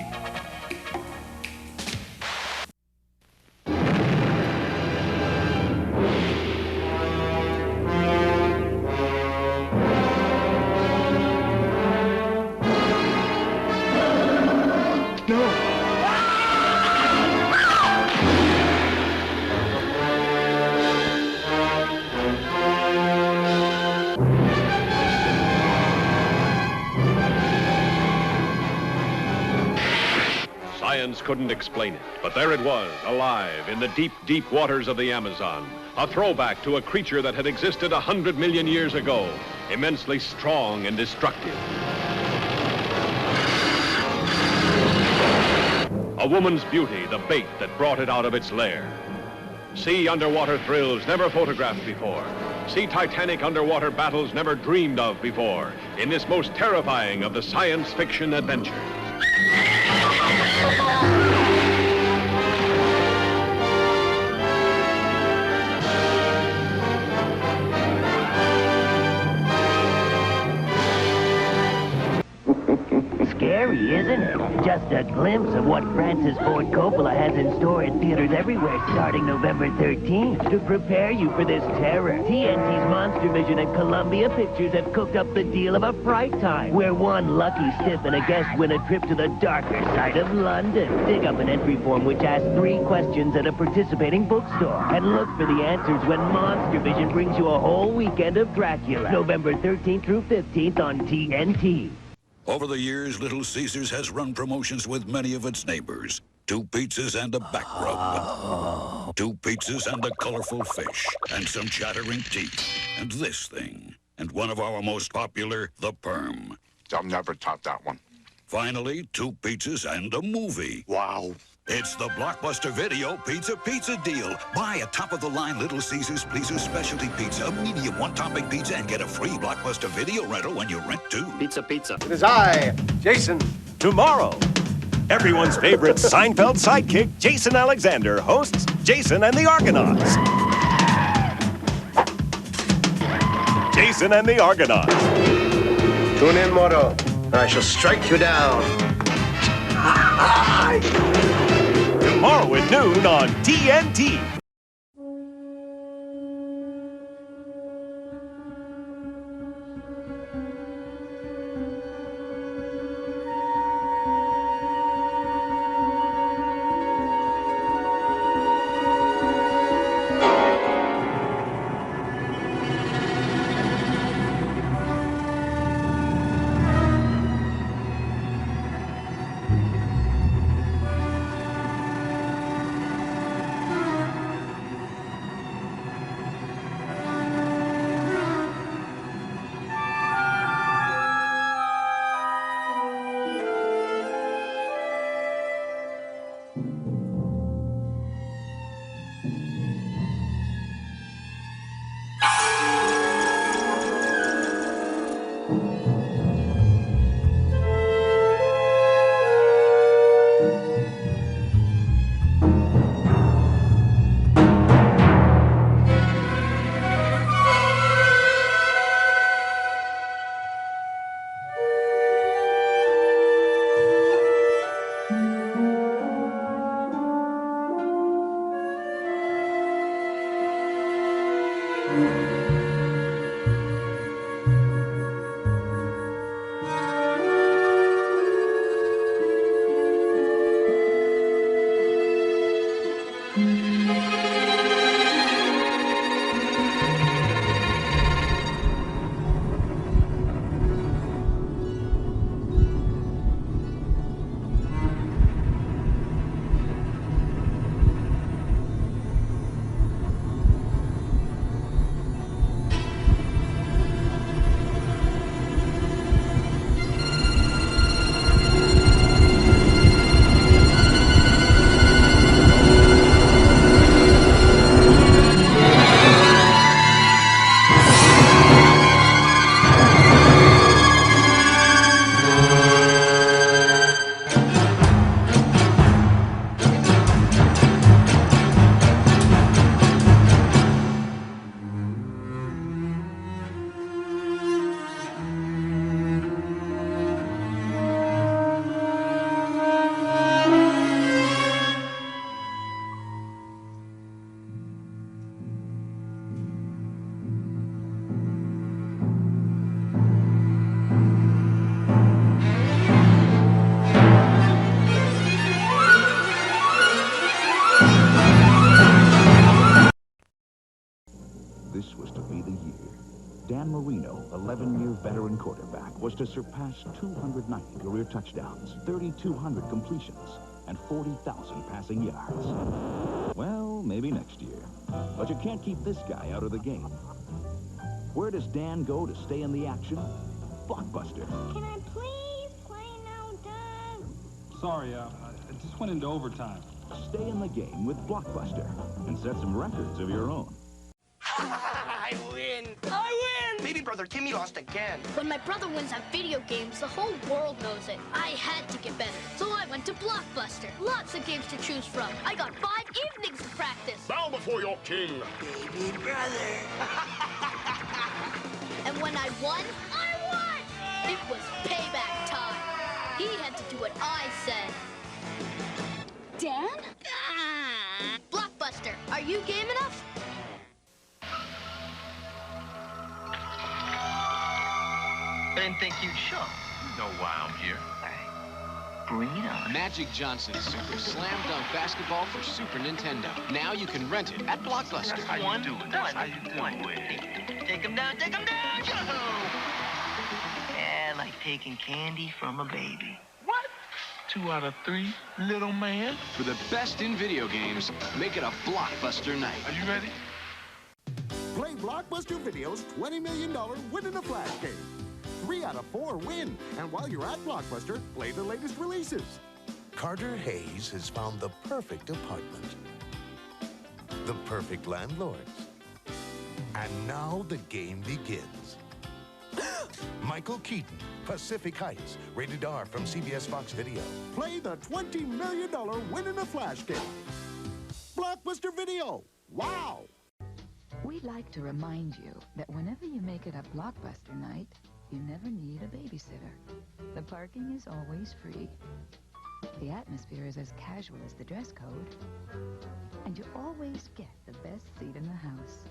Science couldn't explain it, but there it was, alive in the deep, deep waters of the Amazon. A throwback to a creature that had existed 100 million years ago, immensely strong and destructive. A woman's beauty, the bait that brought it out of its lair. See underwater thrills never photographed before. See Titanic underwater battles never dreamed of before in this most terrifying of the science fiction adventures. Scary, isn't it? Just a glimpse of what Francis Ford Coppola has in store in theaters everywhere starting November 13th. To prepare you for this terror, TNT's Monster Vision and Columbia Pictures have cooked up the deal of a fright time, where one lucky stiff and a guest win a trip to the darker side of London. Dig up an entry form which asks 3 questions at a participating bookstore, and look for the answers when Monster Vision brings you a whole weekend of Dracula, November 13th through 15th on TNT. Over the years, Little Caesars has run promotions with many of its neighbors. 2 pizzas and a back rub. 2 pizzas and a colorful fish. And some chattering teeth. And this thing. And one of our most popular, the Perm. I'll never top that one. Finally, 2 pizzas and a movie. Wow. It's the Blockbuster Video Pizza Deal. Buy a top-of-the-line Little Caesars Pleaser Specialty Pizza, a medium 1-topping pizza, and get a free Blockbuster Video rental when you rent 2. Pizza. It is I, Jason. Tomorrow, everyone's favorite Seinfeld sidekick, Jason Alexander, hosts Jason and the Argonauts. Jason and the Argonauts. Tune in, Moro, or I shall strike you down. Tomorrow at noon on TNT. This was to be the year. Dan Marino, 11-year veteran quarterback, was to surpass 290 career touchdowns, 3,200 completions, and 40,000 passing yards. Well, maybe next year. But you can't keep this guy out of the game. Where does Dan go to stay in the action? Blockbuster. Can I please play now, Dad? Sorry, I just went into overtime. Stay in the game with Blockbuster and set some records of your own. I win! I win! Baby brother Timmy lost again. When my brother wins at video games, the whole world knows it. I had to get better, so I went to Blockbuster. Lots of games to choose from. I got 5 evenings of practice. Bow before your king. Baby brother. And when I won, it was payback time. He had to do what I said. Dan? Blockbuster, are you game enough? I didn't think you'd show. You know why I'm here. Bring it on. Magic Johnson Super Slam Dunk Basketball for Super Nintendo. Now you can rent it at Blockbuster. That's how you do it. That's how you do it. Take him down, take him down, yo! Yeah, like taking candy from a baby. What? 2 out of 3, little man. For the best in video games, make it a Blockbuster night. Are you ready? Play Blockbuster Video's $20 million Win in a Flash game. 3 out of 4 win. And while you're at Blockbuster, play the latest releases. Carter Hayes has found the perfect apartment. The perfect landlords. And now the game begins. Michael Keaton, Pacific Heights, rated R from CBS Fox Video. Play the $20 million Win in a Flash game. Blockbuster Video. Wow! We'd like to remind you that whenever you make it a Blockbuster night, you never need a babysitter. The parking is always free. The atmosphere is as casual as the dress code. And you always get the best seat in the house.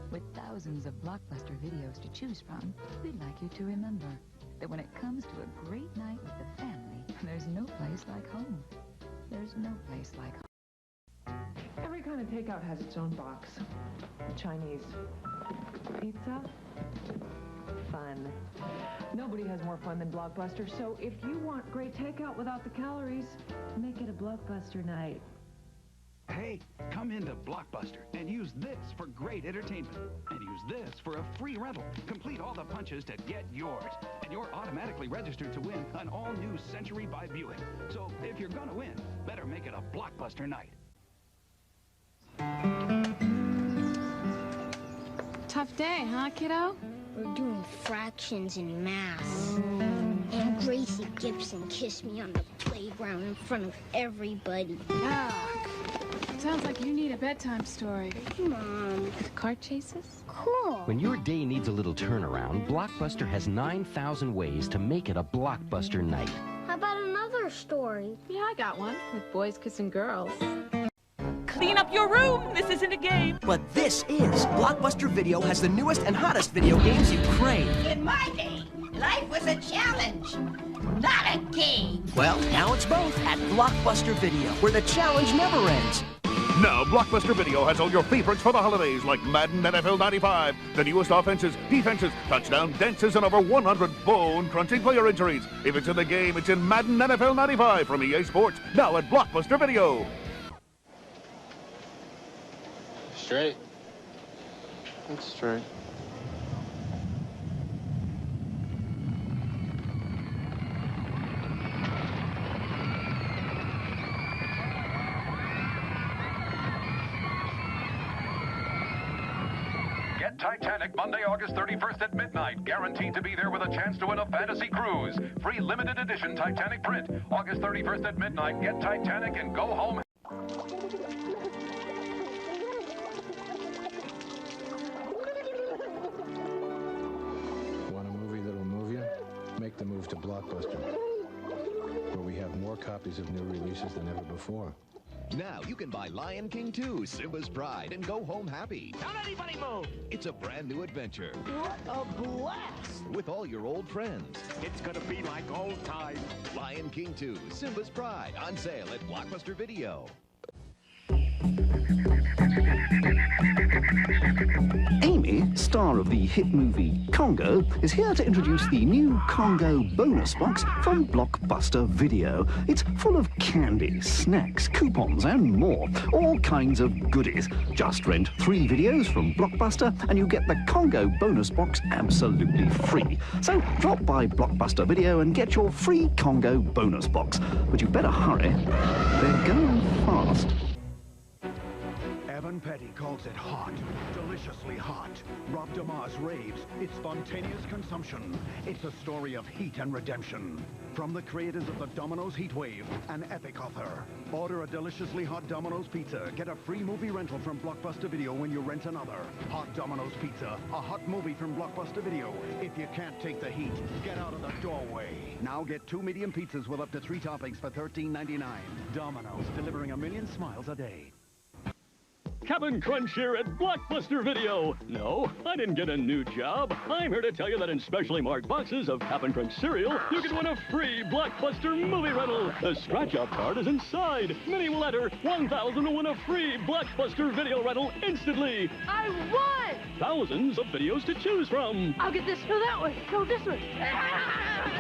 With thousands of Blockbuster videos to choose from, we'd like you to remember that when it comes to a great night with the family, there's no place like home. There's no place like home. Every kind of takeout has its own box. Chinese. Pizza? Fun. Nobody has more fun than Blockbuster, so if you want great takeout without the calories, make it a Blockbuster night. Hey, come into Blockbuster and use this for great entertainment. And use this for a free rental. Complete all the punches to get yours. And you're automatically registered to win an all-new Century by Buick. So if you're gonna win, better make it a Blockbuster night. Tough day, huh, kiddo? We're doing fractions in math. And Gracie Gibson kissed me on the playground in front of everybody. Sounds like you need a bedtime story. Mom. Car chases? Cool. When your day needs a little turnaround, Blockbuster has 9,000 ways to make it a Blockbuster night. How about another story? Yeah, I got one. With boys kissing girls. Clean up your room. This isn't a game. But this is. Blockbuster Video has the newest and hottest video games you crave. In my day, life was a challenge, not a game. Well, now it's both at Blockbuster Video, where the challenge never ends. Now, Blockbuster Video has all your favorites for the holidays, like Madden NFL 95, the newest offenses, defenses, touchdown dances, and over 100 bone-crunching player injuries. If it's in the game, it's in Madden NFL 95 from EA Sports, now at Blockbuster Video. Straight. It's straight. Get Titanic Monday, August 31st at midnight. Guaranteed to be there with a chance to win a fantasy cruise. Free limited edition Titanic print. August 31st at midnight. Get Titanic and go home. Want a movie that'll move you? Make the move to Blockbuster, where we have more copies of new releases than ever before. Now you can buy Lion King 2, Simba's Pride, and go home happy. Don't anybody move. It's a brand new adventure. What a blast. With all your old friends. It's gonna be like old times. Lion King 2, Simba's Pride, on sale at Blockbuster Video. Amy, star of the hit movie Congo, is here to introduce the new Congo bonus box from Blockbuster Video. It's full of candy, snacks, coupons, and more. All kinds of goodies. Just rent 3 videos from Blockbuster and you get the Congo bonus box absolutely free. So drop by Blockbuster Video and get your free Congo bonus box. But you better hurry. They're going fast. Evan Petty calls it hot, deliciously hot. Rob DeMars raves, it's spontaneous consumption. It's a story of heat and redemption. From the creators of the Domino's Heat Wave, an epic author. Order a deliciously hot Domino's pizza. Get a free movie rental from Blockbuster Video when you rent another. Hot Domino's Pizza, a hot movie from Blockbuster Video. If you can't take the heat, get out of the doorway. Now get 2 medium pizzas with up to 3 toppings for $13.99. Domino's, delivering 1 million smiles a day. Cap'n Crunch here at Blockbuster Video. No, I didn't get a new job. I'm here to tell you that in specially marked boxes of Cap'n Crunch cereal, you can win a free Blockbuster movie rental. The scratch-off card is inside. Many will enter 1,000 to win a free Blockbuster Video rental instantly. I won! Thousands of videos to choose from. I'll get this, no that one, no this one.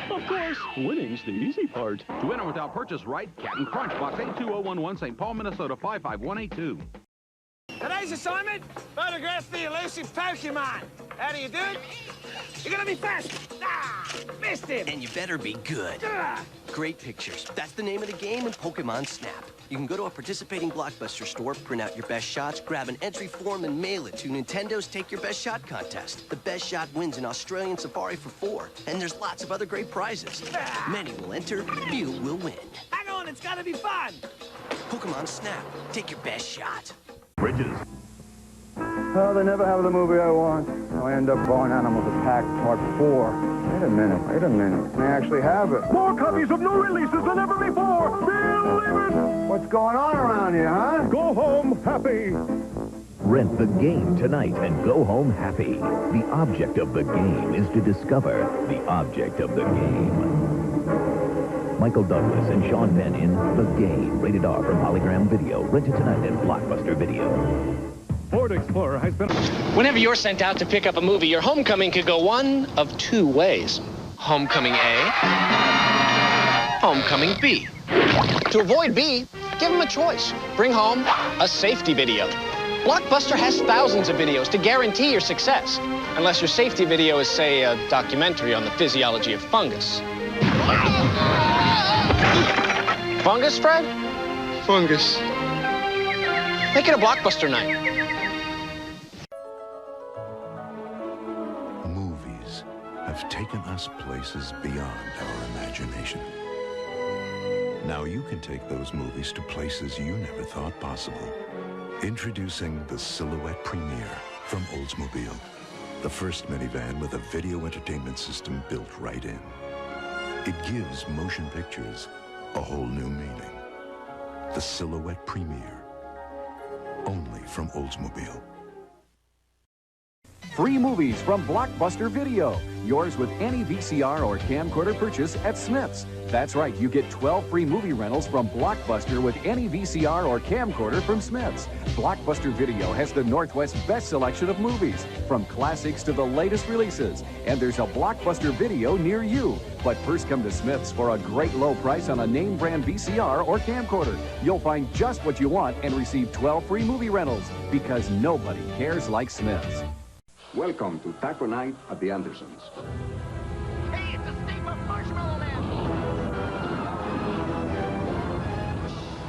Of course, winning's the easy part. To enter without purchase right, Cap'n Crunch, Box 82011, St. Paul, Minnesota, 55182. Today's assignment, photograph the elusive Pokemon. How do you do it? You're gonna be fast. Ah, missed him. And you better be good. Ah. Great pictures. That's the name of the game in Pokemon Snap. You can go to a participating Blockbuster store, print out your best shots, grab an entry form, and mail it to Nintendo's Take Your Best Shot contest. The best shot wins an Australian safari for 4. And there's lots of other great prizes. Ah. Many will enter, few will win. Hang on, it's gotta be fun. Pokemon Snap. Take your best shot. Bridges. Oh, they never have the movie I want. I end up Barn Animals Attack Part 4. Wait a minute. They actually have it. More copies of new releases than ever before. Believe it. What's going on around here, huh? Go home happy. Rent the game tonight and go home happy. The object of the game is to discover the object of the game. Michael Douglas and Sean Penn in The Game, rated R from Hologram Video. Rented tonight at Blockbuster Video. Ford Explorer has been... Whenever you're sent out to pick up a movie, your homecoming could go one of 2 ways. Homecoming A, homecoming B. To avoid B, give them a choice. Bring home a safety video. Blockbuster has thousands of videos to guarantee your success. Unless your safety video is, say, a documentary on the physiology of fungus. Fungus, Fred? Fungus. Make it a Blockbuster night. Movies have taken us places beyond our imagination. Now you can take those movies to places you never thought possible. Introducing the Silhouette Premier from Oldsmobile. The first minivan with a video entertainment system built right in. It gives motion pictures a whole new meaning. The Silhouette Premier. Only from Oldsmobile. Free movies from Blockbuster Video. Yours with any VCR or camcorder purchase at Smith's. That's right, you get 12 free movie rentals from Blockbuster with any VCR or camcorder from Smith's. Blockbuster Video has the Northwest's best selection of movies, from classics to the latest releases. And there's a Blockbuster Video near you. But first come to Smith's for a great low price on a name brand VCR or camcorder. You'll find just what you want and receive 12 free movie rentals, because nobody cares like Smith's. Welcome to Taco Night at the Andersons. Hey, it's a steamboat Marshmallow Man.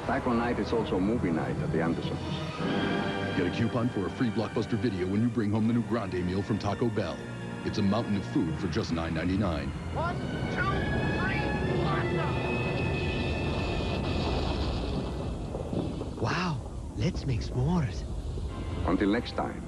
Taco Night is also movie night at the Andersons. Get a coupon for a free Blockbuster Video when you bring home the new Grande meal from Taco Bell. It's a mountain of food for just $9.99. 1, 2, 3, 4. Wow, let's make s'mores. Until next time.